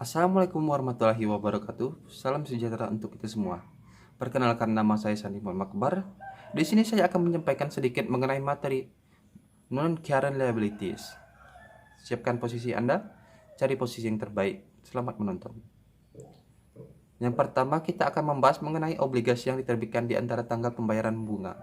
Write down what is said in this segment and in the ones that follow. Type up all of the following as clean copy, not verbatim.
Assalamualaikum warahmatullahi wabarakatuh. Salam sejahtera untuk kita semua. Perkenalkan, nama saya Sandi Muhammad Akbar. Di sini saya akan menyampaikan sedikit mengenai materi non-current liabilities. Siapkan posisi Anda, cari posisi yang terbaik. Selamat menonton. Yang pertama, kita akan membahas mengenai obligasi yang diterbitkan di antara tanggal pembayaran bunga.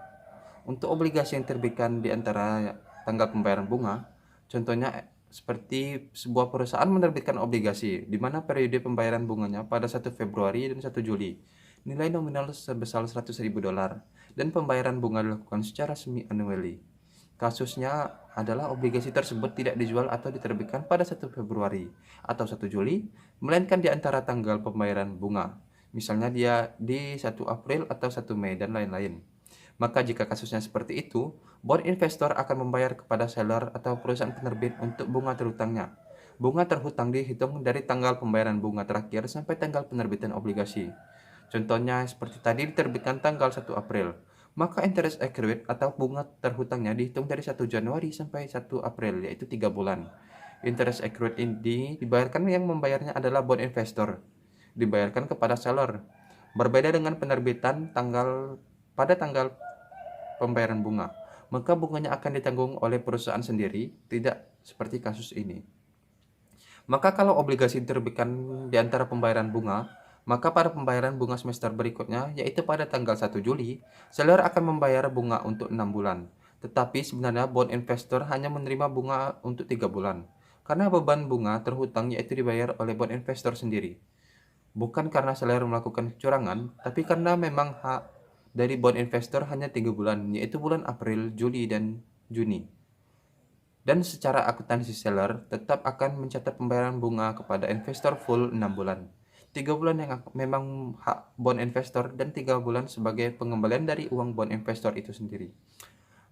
Untuk obligasi yang diterbitkan di antara tanggal pembayaran bunga, contohnya seperti sebuah perusahaan menerbitkan obligasi di mana periode pembayaran bunganya pada 1 Februari dan 1 Juli. Nilai nominal sebesar $100.000 dan pembayaran bunga dilakukan secara semi-annually. Kasusnya adalah obligasi tersebut tidak dijual atau diterbitkan pada 1 Februari atau 1 Juli, melainkan di antara tanggal pembayaran bunga. Misalnya dia di 1 April atau 1 Mei dan lain-lain. Maka jika kasusnya seperti itu, bond investor akan membayar kepada seller atau perusahaan penerbit untuk bunga terhutangnya. Bunga terhutang dihitung dari tanggal pembayaran bunga terakhir sampai tanggal penerbitan obligasi. Contohnya seperti tadi diterbitkan tanggal 1 April, maka interest accrued atau bunga terhutangnya dihitung dari 1 Januari sampai 1 April, yaitu 3 bulan. Interest accrued ini dibayarkan, yang membayarnya adalah bond investor, dibayarkan kepada seller. Berbeda dengan penerbitan pada tanggal pembayaran bunga, maka bunganya akan ditanggung oleh perusahaan sendiri, tidak seperti kasus ini. Maka kalau obligasi diterbitkan di antara pembayaran bunga, maka pada pembayaran bunga semester berikutnya, yaitu pada tanggal 1 Juli, seller akan membayar bunga untuk 6 bulan. Tetapi sebenarnya bond investor hanya menerima bunga untuk 3 bulan. Karena beban bunga terhutang yaitu dibayar oleh bond investor sendiri. Bukan karena seller melakukan kecurangan, tapi karena memang hak dari bond investor hanya 3 bulan, yaitu bulan April, Juli, dan Juni. Dan secara akuntansi, seller tetap akan mencatat pembayaran bunga kepada investor full 6 bulan. 3 bulan yang memang hak bond investor dan 3 bulan sebagai pengembalian dari uang bond investor itu sendiri.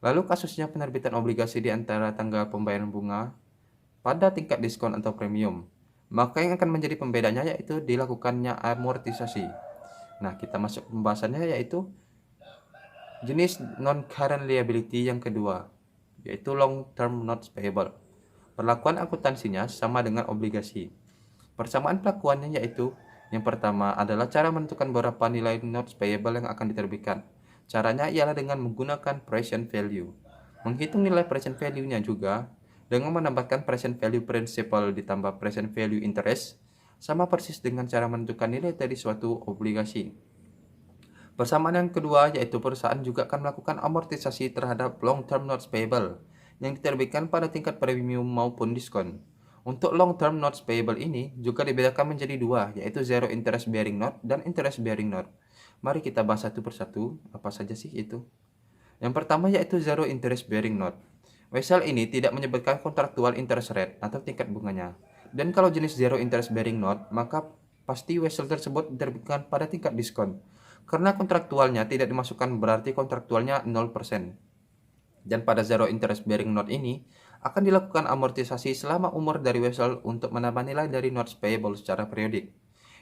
Lalu kasusnya penerbitan obligasi di antara tanggal pembayaran bunga pada tingkat diskon atau premium. Maka yang akan menjadi pembedanya yaitu dilakukannya amortisasi. Nah, kita masuk ke pembahasannya, yaitu jenis non-current liability yang kedua, yaitu long-term notes payable. Perlakuan akuntansinya sama dengan obligasi. Persamaan pelakuannya yaitu, yang pertama adalah cara menentukan berapa nilai notes payable yang akan diterbitkan. Caranya ialah dengan menggunakan present value. Menghitung nilai present value-nya juga dengan menambahkan present value principal ditambah present value interest, sama persis dengan cara menentukan nilai dari suatu obligasi. Persamaan yang kedua yaitu perusahaan juga akan melakukan amortisasi terhadap long-term notes payable yang diterbitkan pada tingkat premium maupun diskon. Untuk long-term notes payable ini juga dibedakan menjadi dua, yaitu zero interest bearing note dan interest bearing note. Mari kita bahas satu persatu, apa saja sih itu. Yang pertama yaitu zero interest bearing note. Wesel ini tidak menyebutkan kontraktual interest rate atau tingkat bunganya. Dan kalau jenis zero interest bearing note, maka pasti wesel tersebut diterbitkan pada tingkat diskon. Karena kontraktualnya tidak dimasukkan, berarti kontraktualnya 0%. Dan pada zero interest bearing note ini akan dilakukan amortisasi selama umur dari wesel untuk menambah nilai dari notes payable secara periodik.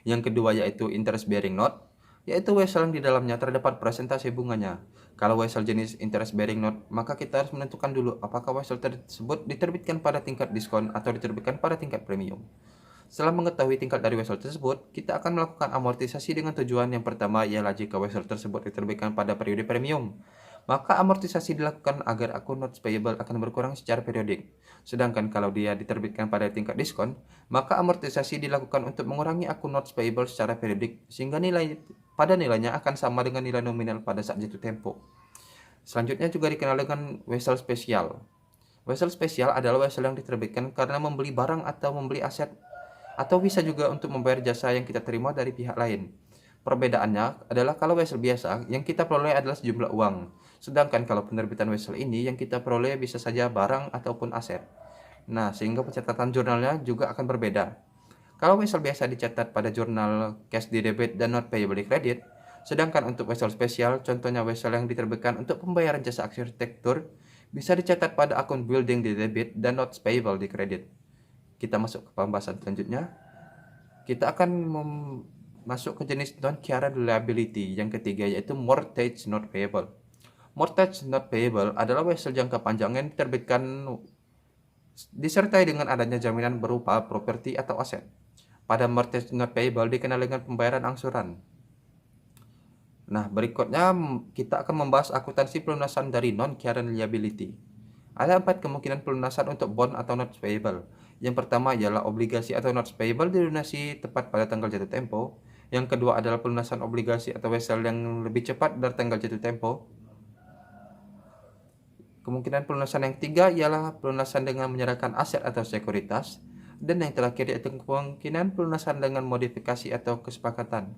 Yang kedua yaitu interest bearing note, yaitu wesel yang di dalamnya terdapat presentasi bunganya. Kalau wesel jenis interest bearing note, maka kita harus menentukan dulu apakah wesel tersebut diterbitkan pada tingkat diskon atau diterbitkan pada tingkat premium. Setelah mengetahui tingkat dari wesel tersebut, kita akan melakukan amortisasi dengan tujuan yang pertama ialah jika wesel tersebut diterbitkan pada periode premium, maka amortisasi dilakukan agar akun notes payable akan berkurang secara periodik. Sedangkan kalau dia diterbitkan pada tingkat diskon, maka amortisasi dilakukan untuk mengurangi akun notes payable secara periodik sehingga nilainya akan sama dengan nilai nominal pada saat jatuh tempo. Selanjutnya juga dikenal dengan wesel spesial. Wesel spesial adalah wesel yang diterbitkan karena membeli barang atau membeli aset, atau bisa juga untuk membayar jasa yang kita terima dari pihak lain. Perbedaannya adalah kalau wesel biasa yang kita peroleh adalah sejumlah uang, sedangkan kalau penerbitan wesel ini yang kita peroleh bisa saja barang ataupun aset. Nah, sehingga pencatatan jurnalnya juga akan berbeda. Kalau wesel biasa dicatat pada jurnal cash di debit dan not payable di kredit, sedangkan untuk wesel spesial, contohnya wesel yang diterbitkan untuk pembayaran jasa arsitektur, bisa dicatat pada akun building di debit dan not payable di kredit. Kita masuk ke pembahasan selanjutnya. Kita akan masuk ke jenis non-current liability yang ketiga, yaitu mortgage not payable. Mortgage not payable adalah wesel jangka panjang yang diterbitkan disertai dengan adanya jaminan berupa properti atau aset. pada mortgage not payable dikenal dengan pembayaran angsuran. Nah, berikutnya kita akan membahas akuntansi pelunasan dari non-current liability. Ada 4 kemungkinan pelunasan untuk bond atau notes payable. Yang pertama ialah obligasi atau notes payable dilunasi tepat pada tanggal jatuh tempo. Yang kedua adalah pelunasan obligasi atau wesel yang lebih cepat dari tanggal jatuh tempo. Kemungkinan pelunasan yang ketiga ialah pelunasan dengan menyerahkan aset atau sekuritas. Dan yang terakhir yaitu kemungkinan pelunasan dengan modifikasi atau kesepakatan.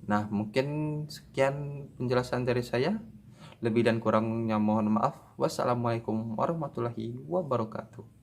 Nah, mungkin sekian penjelasan dari saya. Lebih dan kurangnya mohon maaf. Wassalamualaikum warahmatullahi wabarakatuh.